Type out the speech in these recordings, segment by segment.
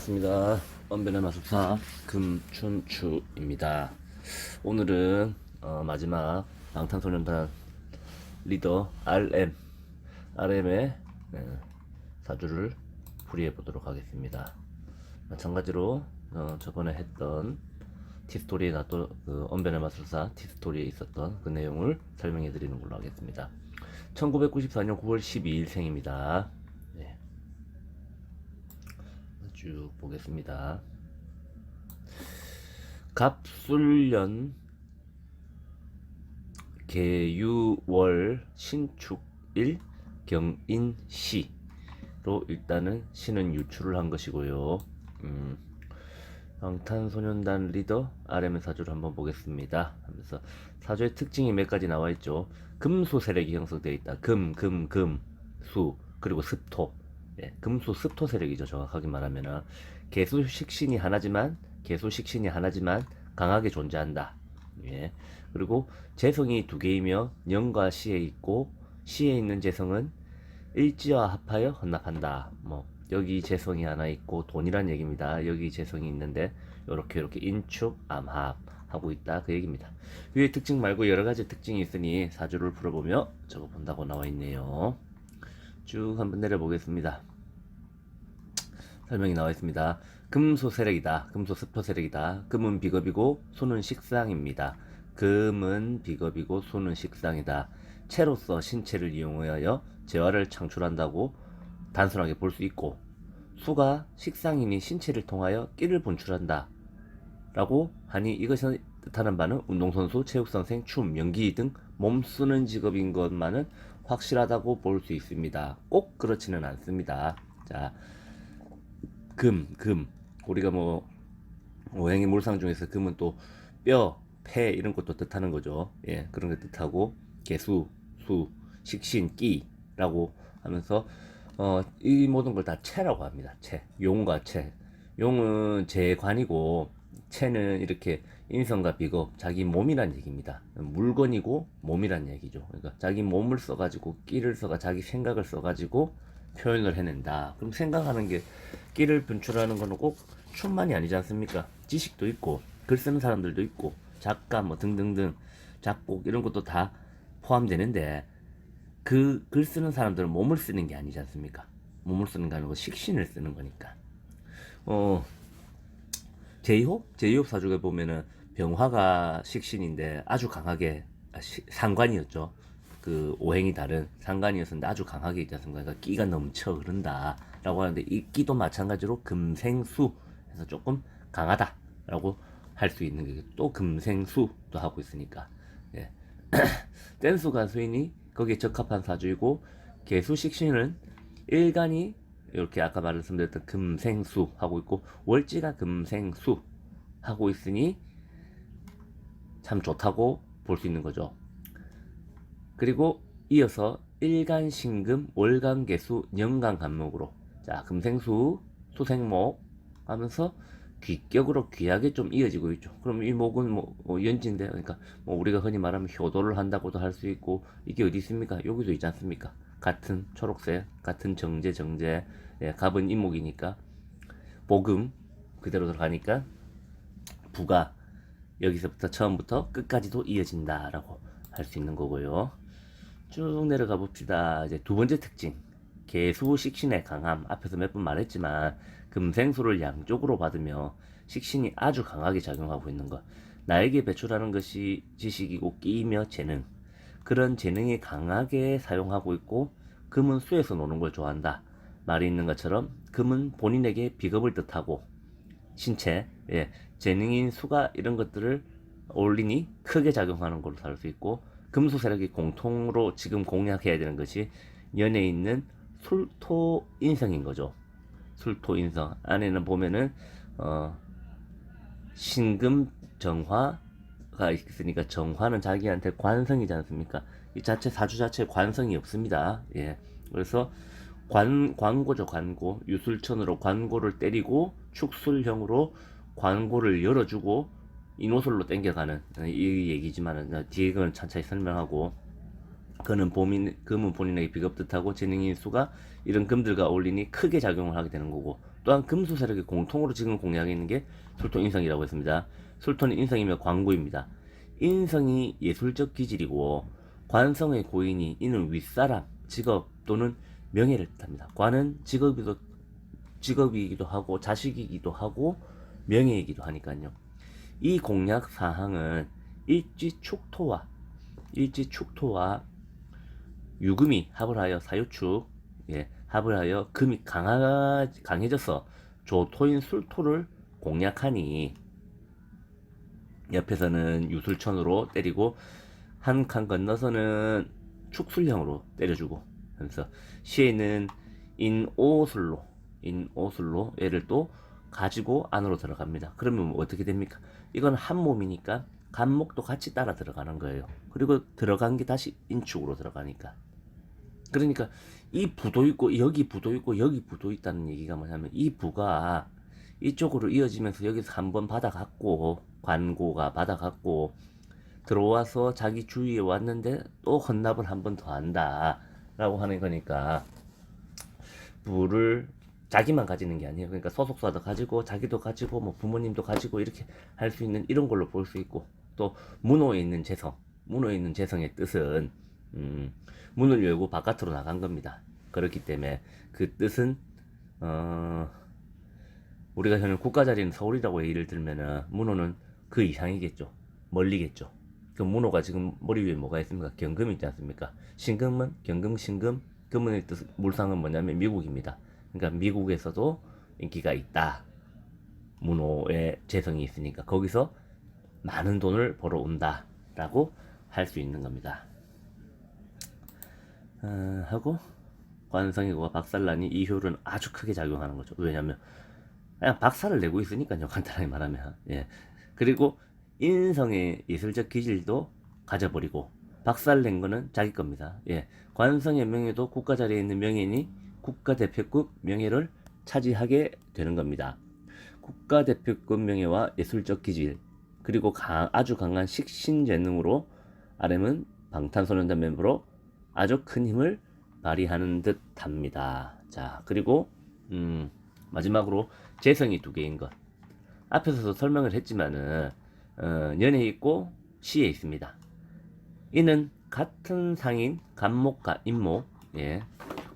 반갑습니다. 언변의 마술사 금춘추입니다. 오늘은 마지막 방탄소년단 리더 RM의 사주를 풀이해 보도록 하겠습니다. 마찬가지로 저번에 했던 티스토리에 나또 언변의 마술사 티스토리에 있었던 그 내용을 설명해 드리는 걸로 하겠습니다. 1994년 9월 12일 생입니다. 쭉 보겠습니다. 갑술년 계유월 신축일 경인시로 일단은 시는 유출을 한 것이고요. 방탄소년단 리더 RM의 사주를 한번 보겠습니다. 하면서 사주의 특징이 몇 가지 나와 있죠. 금수 세력이 형성되어 있다. 수 그리고 습토. 금수 습토 세력이죠. 정확하게 말하면은 계수 식신이 하나지만 강하게 존재한다. 그리고 재성이 두 개이며 영과 시에 있고 시에 있는 재성은 일지와 합하여 헌납한다. 여기 재성이 하나 있고 돈이란 얘기입니다. 여기 재성이 있는데 이렇게 인축 암합 하고 있다 그 얘기입니다. 위의 특징 말고 여러 가지 특징이 있으니 사주를 풀어보며 적어본다고 나와 있네요. 쭉 한번 내려보겠습니다. 설명이 나와 있습니다. 금수 세력이다. 금수 습토 세력이다. 금은 비겁이고 수는 식상입니다. 금은 비겁이고 수는 식상이다. 체로서 신체를 이용하여 재화를 창출한다고 단순하게 볼 수 있고, 수가 식상이니 신체를 통하여 끼를 분출한다 라고 하니 이것이 뜻하는 바는 운동선수, 체육선생, 춤, 연기 등 몸 쓰는 직업인 것만은 확실하다고 볼 수 있습니다. 꼭 그렇지는 않습니다. 자, 금 우리가 오행의 물상 중에서 금은 또 뼈, 폐 이런 것도 뜻하는 거죠. 그런 걸 뜻하고 개수, 수, 식신, 끼라고 하면서 이 모든 걸 다 체라고 합니다. 체, 용과 체. 용은 재관이고 체는 이렇게 인성과 비겁, 자기 몸이란 얘기입니다. 물건이고 몸이란 얘기죠. 그러니까 자기 몸을 써가지고 끼를 써가 자기 생각을 써가지고 표현을 해낸다. 그럼 생각하는 게 끼를 분출하는 거는 꼭 춤만이 아니지 않습니까? 지식도 있고 글 쓰는 사람들도 있고 작가 등등등 작곡 이런 것도 다 포함되는데 그 글 쓰는 사람들은 몸을 쓰는 게 아니지 않습니까? 몸을 쓰는 게 아니고 식신을 쓰는 거니까. 제이홉 사주에 보면은 병화가 식신인데 아주 강하게 상관이었죠. 그 오행이 다른 상관이었는데 아주 강하게 있지 않습니까? 그러니까 끼가 넘쳐 흐른다라고 하는데 이 끼도 마찬가지로 금생수 해서 조금 강하다라고 할 수 있는 게 또 금생수도 하고 있으니까. 댄수 가수인이 거기에 적합한 사주이고 개수 식신은 일간이 이렇게 아까 말씀드렸던 금생수 하고 있고 월지가 금생수 하고 있으니 참 좋다고 볼 수 있는 거죠. 그리고 이어서 일간신금, 월간개수, 연간간목으로 자 금생수, 수생목 하면서 귀격으로 귀하게 좀 이어지고 있죠. 그럼 이 목은 연진데 그러니까 우리가 흔히 말하면 효도를 한다고도 할 수 있고 이게 어디 있습니까? 여기도 있지 않습니까? 같은 초록색, 같은 정제, 갑은 임목이니까 복음 그대로 들어가니까 부가 여기서부터 처음부터 끝까지도 이어진다라고 할 수 있는 거고요. 쭉 내려가 봅시다. 이제 두 번째 특징 개수 식신의 강함. 앞에서 몇 번 말했지만 금생수를 양쪽으로 받으며 식신이 아주 강하게 작용하고 있는 것. 나에게 배출하는 것이 지식이고 끼이며 재능. 그런 재능이 강하게 사용하고 있고 금은 수에서 노는 걸 좋아한다. 말이 있는 것처럼 금은 본인에게 비겁을 뜻하고 신체, 재능인 수가 이런 것들을 올리니 크게 작용하는 걸로 살 수 있고 금수 세력이 공통으로 지금 공략해야 되는 것이 연에 있는 술토인성인 거죠. 술토인성 안에는 보면은 신금 정화가 있으니까 정화는 자기한테 관성이지 않습니까? 이 자체 사주 자체에 관성이 없습니다. 그래서 관고죠. 관고 유술천으로 관고를 때리고 축술형으로 관고를 열어주고 인호술로 땡겨가는 이 얘기지만은 뒤에 그건 차차히 설명하고 그는 금은 본인에게 비겁 뜻하고 재능인 수가 이런 금들과 어울리니 크게 작용을 하게 되는 거고 또한 금수 세력이 공통으로 지금 공략하고 있는 게 술토 인성이라고 했습니다. 술토는 인성이며 관고입니다. 인성이 예술적 기질이고 관성의 고인이 이는 윗사람, 직업 또는 명예를 뜻합니다. 관은 직업이기도 하고 자식이기도 하고 명예이기도 하니까요. 이 공략 사항은 일지축토와 유금이 합을 하여 사유축, 합을 하여 금이 강해져서 조토인 술토를 공략하니 옆에서는 유술천으로 때리고 한 칸 건너서는 축술형으로 때려주고 하면서 시에 있는 인오술로 얘를 또 가지고 안으로 들어갑니다. 그러면 어떻게 됩니까? 이건 한 몸이니까 간목도 같이 따라 들어가는 거예요. 그리고 들어간 게 다시 인축으로 들어가니까. 그러니까 이 부도 있고 여기 부도 있고 여기 부도 있다는 얘기가 뭐냐면 이 부가 이쪽으로 이어지면서 여기서 한번 받아갔고 관고가 받아갔고 들어와서 자기 주위에 왔는데 또 헌납을 한 번 더 한다 라고 하는 거니까 부를 자기만 가지는 게 아니에요. 그러니까 소속사도 가지고 자기도 가지고 뭐 부모님도 가지고 이렇게 할 수 있는 이런 걸로 볼 수 있고 또 문호에 있는 재성의 뜻은 문을 열고 바깥으로 나간 겁니다. 그렇기 때문에 그 뜻은 우리가 현재 국가 자리는 서울이라고 예를 들면은 문호는 그 이상이겠죠. 멀리겠죠. 그 문호가 지금 머리 위에 뭐가 있습니까? 경금이 있지 않습니까? 신금은 경금 신금 금은의 뜻 물상은 뭐냐면 미국입니다. 그러니까 미국에서도 인기가 있다. 문호의 재성이 있으니까 거기서 많은 돈을 벌어 온다라고 할 수 있는 겁니다. 하고 관성이고 박살나니 이 효율은 아주 크게 작용하는 거죠. 왜냐하면 그냥 박살을 내고 있으니까요. 간단하게 말하면. 그리고 인성의 예술적 기질도 가져버리고 박살낸 거는 자기 겁니다. 관성의 명예도 국가 자리에 있는 명예인이 국가대표급 명예를 차지하게 되는 겁니다. 국가대표급 명예와 예술적 기질 그리고 아주 강한 식신 재능으로 RM은 방탄소년단 멤버로 아주 큰 힘을 발휘하는 듯 합니다. 자, 그리고 마지막으로 재성이 두 개인 것. 앞에서도 설명을 했지만은 연에 있고 시에 있습니다. 이는 같은 상인 간목과 인목,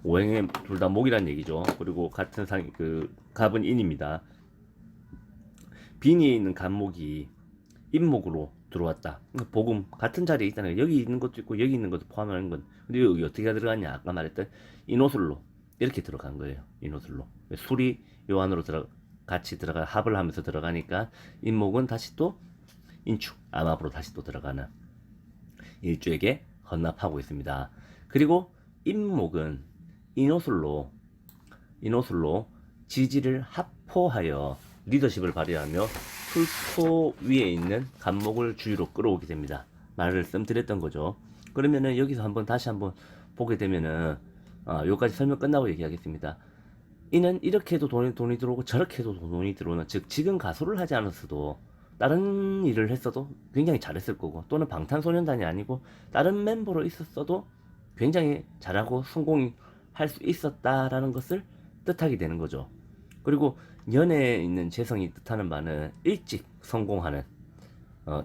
오행의 둘 다 목이란 얘기죠. 그리고 같은 상인 그 갑은 인입니다. 빈위에 있는 간목이 인목으로 들어왔다. 복음 같은 자리에 있다는 거예요. 여기 있는 것도 있고 여기 있는 것도 포함하는 건. 근데 여기 어떻게 들어갔냐? 아까 말했던 인호술로 이렇게 들어간 거예요. 인호술로 술이 요 안으로 같이 들어가 합을 하면서 들어가니까 인목은 다시 또 인축 암합으로 다시 또 들어가는 일주에게 헌납하고 있습니다. 그리고 인목은 인호술로 지지를 합포하여 리더십을 발휘하며 술토 위에 있는 간목을 주위로 끌어오게 됩니다. 말을 씀드렸던 거죠. 그러면은 여기서 다시 한번 보게 되면은 여기까지 설명 끝나고 얘기하겠습니다. 이는 이렇게 해도 돈이 들어오고 저렇게 해도 돈이 들어오는, 즉 지금 가수를 하지 않았어도 다른 일을 했어도 굉장히 잘했을 거고, 또는 방탄소년단이 아니고 다른 멤버로 있었어도 굉장히 잘하고 성공할 수 있었다라는 것을 뜻하게 되는 거죠. 그리고 연애에 있는 재성이 뜻하는 바는 일찍 성공하는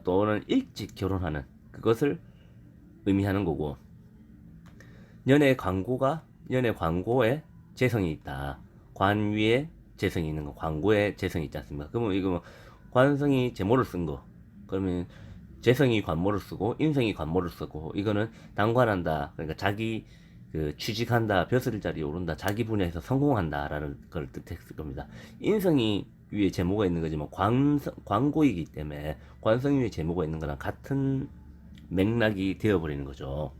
또는 일찍 결혼하는 그것을 의미하는 거고, 연애 광고에 재성이 있다. 관 위에 재성이 있는 거, 광고에 재성이 있지 않습니까? 그러면 이거 뭐 관성이 제모를 쓴 거, 그러면 재성이 관모를 쓰고 인성이 관모를 쓰고, 이거는 당관한다. 그러니까 자기 취직한다, 벼슬 자리에 오른다, 자기 분야에서 성공한다라는 걸 뜻했을 겁니다. 인성이 위에 제모가 있는 거지만 광고이기 때문에 관성 위에 제모가 있는 거랑 같은 맥락이 되어버리는 거죠.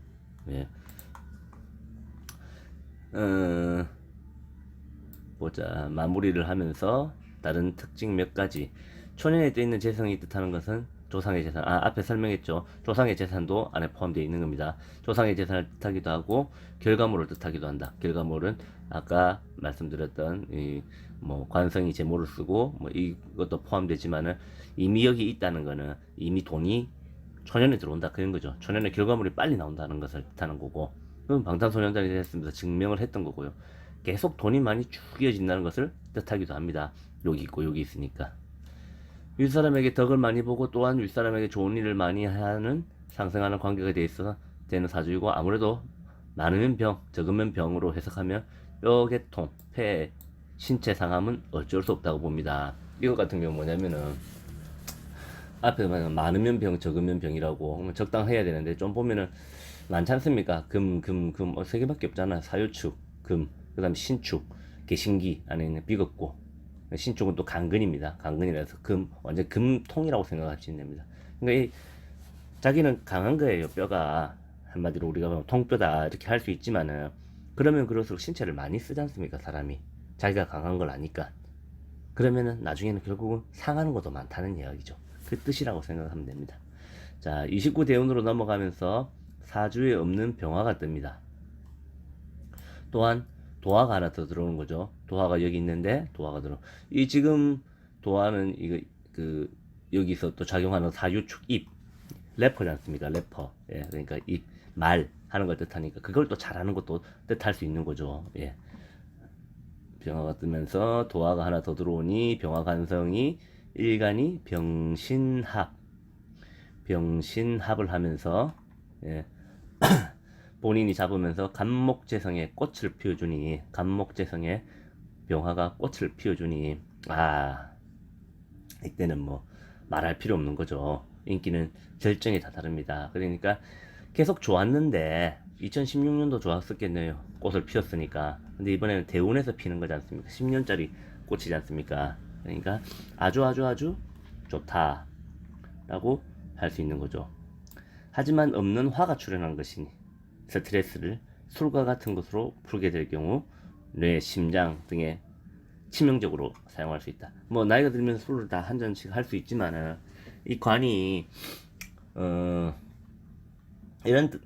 보자. 마무리를 하면서 다른 특징 몇 가지. 초년에 떠 있는 재성이 뜻하는 것은 조상의 재산. 앞에 설명했죠. 조상의 재산도 안에 포함되어 있는 겁니다. 조상의 재산을 뜻하기도 하고 결과물을 뜻하기도 한다. 결과물은 아까 말씀드렸던 관성이 제모를 쓰고 이것도 포함되지만은 이미 여기 있다는 거는 이미 돈이 초년에 들어온다 그런 거죠. 초년에 결과물이 빨리 나온다는 것을 뜻하는 거고, 그럼 방탄소년단이 됐습니다. 증명을 했던 거고요. 계속 돈이 많이 쭉 이어진다는 것을 뜻하기도 합니다. 여기 있고 여기 있으니까. 윗사람에게 덕을 많이 보고 또한 윗사람에게 좋은 일을 많이 하는 상승하는 관계가 돼 있어서 되는 사주이고, 아무래도 많으면 병, 적으면 병으로 해석하면 뼈계통, 폐, 신체 상함은 어쩔 수 없다고 봅니다. 이거 같은 경우 뭐냐면은 앞에 많으면 병, 적으면 병이라고 적당해야 되는데 좀 보면은 많지 않습니까? 세 개밖에 없잖아. 사유축, 금, 그다음 신축, 개신기 안에 있는 비겁고, 신축은 또 간근입니다. 간근이라서 완전 금통이라고 생각하시면 됩니다. 그러니까 자기는 강한 거예요. 뼈가 한마디로 우리가 보면 통뼈다 이렇게 할 수 있지만은, 그러면 그럴수록 신체를 많이 쓰지 않습니까? 사람이 자기가 강한 걸 아니까. 그러면은 나중에는 결국은 상하는 것도 많다는 이야기죠. 그 뜻이라고 생각하면 됩니다. 자, 29대운으로 넘어가면서 사주에 없는 병화가 뜹니다. 또한 도화가 하나 더 들어오는 거죠. 도화가 여기 있는데 도화가 들어. 이 지금 도화는 이거 여기서 또 작용하는 사유축 입 래퍼지 않습니까? 래퍼. 예, 그러니까 입 말 하는 걸 뜻하니까 그걸 또 잘하는 것도 뜻할 수 있는 거죠. 예. 병화가 뜨면서 도화가 하나 더 들어오니 병화간성이 일간이 병신합을 하면서, 예, 본인이 잡으면서 간목재성에 꽃을 피워주니, 간목재성에 병화가 꽃을 피워주니, 이때는 뭐 말할 필요 없는 거죠. 인기는 절정에 다다릅니다. 그러니까 계속 좋았는데 2016년도 좋았었겠네요. 꽃을 피웠으니까. 근데 이번에는 대운에서 피는 거지 않습니까? 10년짜리 꽃이지 않습니까? 그러니까 아주 좋다라고 할 수 있는 거죠. 하지만 없는 화가 출현한 것이니 스트레스를 술과 같은 것으로 풀게 될 경우 뇌, 심장 등에 치명적으로 사용할 수 있다. 뭐 나이가 들면 술을 다 한 잔씩 할 수 있지만은 이 관이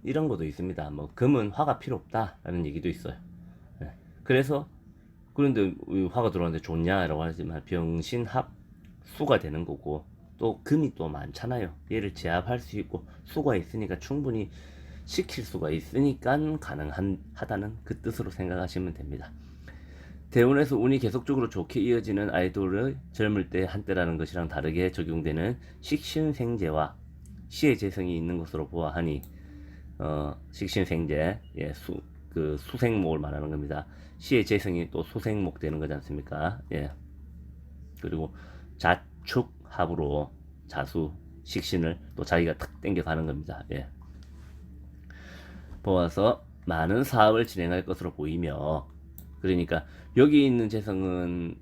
이런 것도 있습니다. 뭐 금은 화가 필요 없다라는 얘기도 있어요. 예. 그래서 그런데 화가 들어왔는데 좋냐라고 하지만 병신합수가 되는 거고, 또 금이 또 많잖아요. 얘를 제압할 수 있고 수가 있으니까 충분히 시킬 수가 있으니까 가능하다는 그 뜻으로 생각하시면 됩니다. 대운에서 운이 계속적으로 좋게 이어지는 아이돌의 젊을 때 한때라는 것이랑 다르게 적용되는 식신생재와 시의 재성이 있는 것으로 보아하니, 식신생재, 예, 수생목을 말하는 겁니다. 시의 재성이 또 수생목 되는 거지 않습니까? 예. 그리고 자축합으로 자수, 식신을 또 자기가 탁 땡겨가는 겁니다. 예. 보아서 많은 사업을 진행할 것으로 보이며, 그러니까 여기 있는 재성은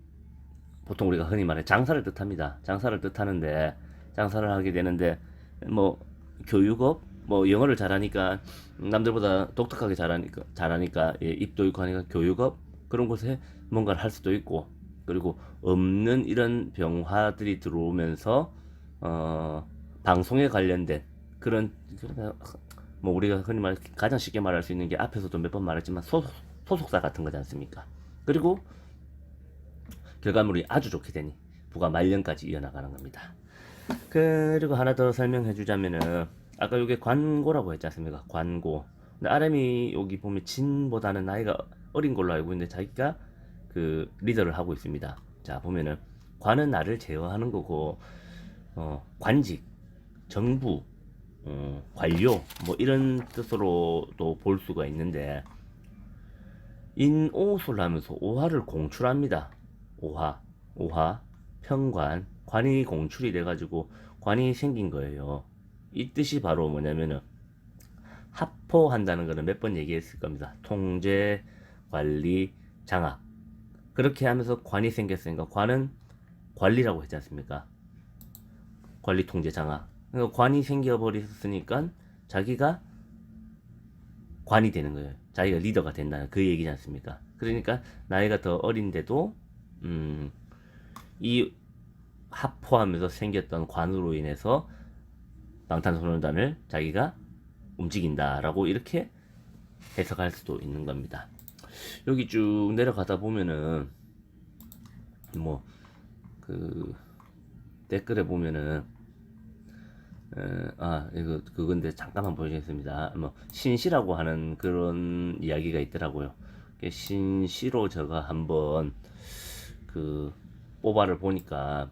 보통 우리가 흔히 말해 장사를 뜻합니다. 장사를 뜻하는데 장사를 하게 되는데 뭐 교육업, 뭐 영어를 잘하니까 남들보다 독특하게 잘하니까 예, 입도 있고 하니까 교육업 그런 곳에 뭔가를 할 수도 있고, 그리고 없는 이런 병화들이 들어오면서 방송에 관련된 그런 뭐 우리가 흔히 말 가장 쉽게 말할 수 있는 게 앞에서도 몇 번 말했지만 소속사 같은 거지 않습니까? 그리고 결과물이 아주 좋게 되니 부가 말년까지 이어나가는 겁니다. 그리고 하나 더 설명해 주자면은 아까 이게 관고라고 했지 않습니까? 관고. 근데 아람이 여기 보면 진보다는 나이가 어린 걸로 알고 있는데 자기가 그 리더를 하고 있습니다. 자, 보면은 관은 나를 제어하는 거고, 관직, 정부, 관료 뭐 이런 뜻으로도 볼 수가 있는데, 인오술 하면서 오화를 공출합니다. 오화, 편관, 관이 공출이 돼가지고 관이 생긴 거예요. 이 뜻이 바로 뭐냐면은 합포한다는 거는 몇 번 얘기했을 겁니다. 통제, 관리, 장악. 그렇게 하면서 관이 생겼으니까 관은 관리라고 했지 않습니까? 관리, 통제, 장악. 그러니까 관이 생겨버렸으니까 자기가 관이 되는 거예요. 자기가 리더가 된다는 그 얘기지 않습니까? 그러니까 나이가 더 어린데도 이 합포하면서 생겼던 관으로 인해서 방탄소년단을 자기가 움직인다라고 이렇게 해석할 수도 있는 겁니다. 여기 쭉 내려가다 보면은 뭐 그 댓글에 보면은 이거 그건데 잠깐만 보여주겠습니다. 뭐 신시라고 하는 그런 이야기가 있더라고요. 신시로 제가 한번 그 뽑아를 보니까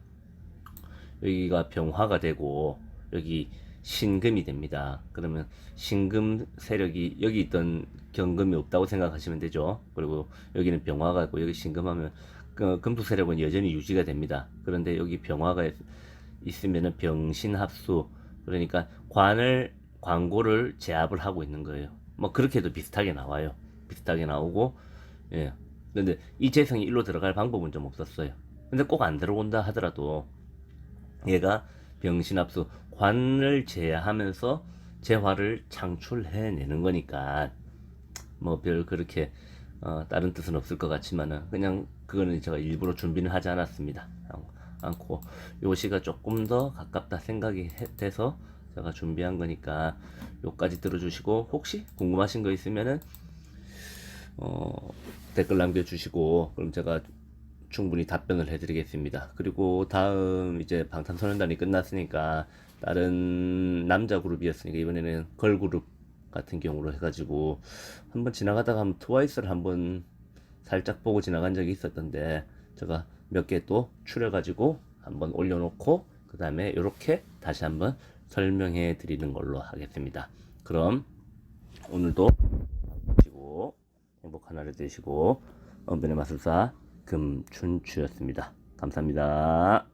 여기가 병화가 되고 여기 신금이 됩니다. 그러면 신금 세력이 여기 있던 경금이 없다고 생각하시면 되죠. 그리고 여기는 병화가 있고 여기 신금하면 그 금수 세력은 여전히 유지가 됩니다. 그런데 여기 병화가 있으면은 병신합수, 그러니까 광고를 제압을 하고 있는 거예요. 뭐 그렇게도 비슷하게 나와요. 비슷하게 나오고, 예. 근데 이 재성이 일로 들어갈 방법은 좀 없었어요. 근데 꼭 안 들어온다 하더라도 얘가 병신합수, 관을 제하면서 재화를 창출해내는 거니까 뭐 별 그렇게 다른 뜻은 없을 것 같지만은 그냥 그거는 제가 일부러 준비는 하지 않았습니다. 않고 요시가 조금 더 가깝다 생각이 돼서 제가 준비한 거니까 요까지 들어주시고, 혹시 궁금하신 거 있으면은 댓글 남겨주시고 그럼 제가 충분히 답변을 해드리겠습니다. 그리고 다음 이제 방탄소년단이 끝났으니까 다른 남자 그룹이었으니까 이번에는 걸그룹 같은 경우로 해가지고 한번 지나가다가 한번 트와이스를 한번 살짝 보고 지나간 적이 있었던데 제가 몇 개 또 추려가지고 한번 올려놓고 그 다음에 이렇게 다시 한번 설명해 드리는 걸로 하겠습니다. 그럼 오늘도 보시고 행복한 하루 되시고, 은변의 마술사 금춘추였습니다. 감사합니다.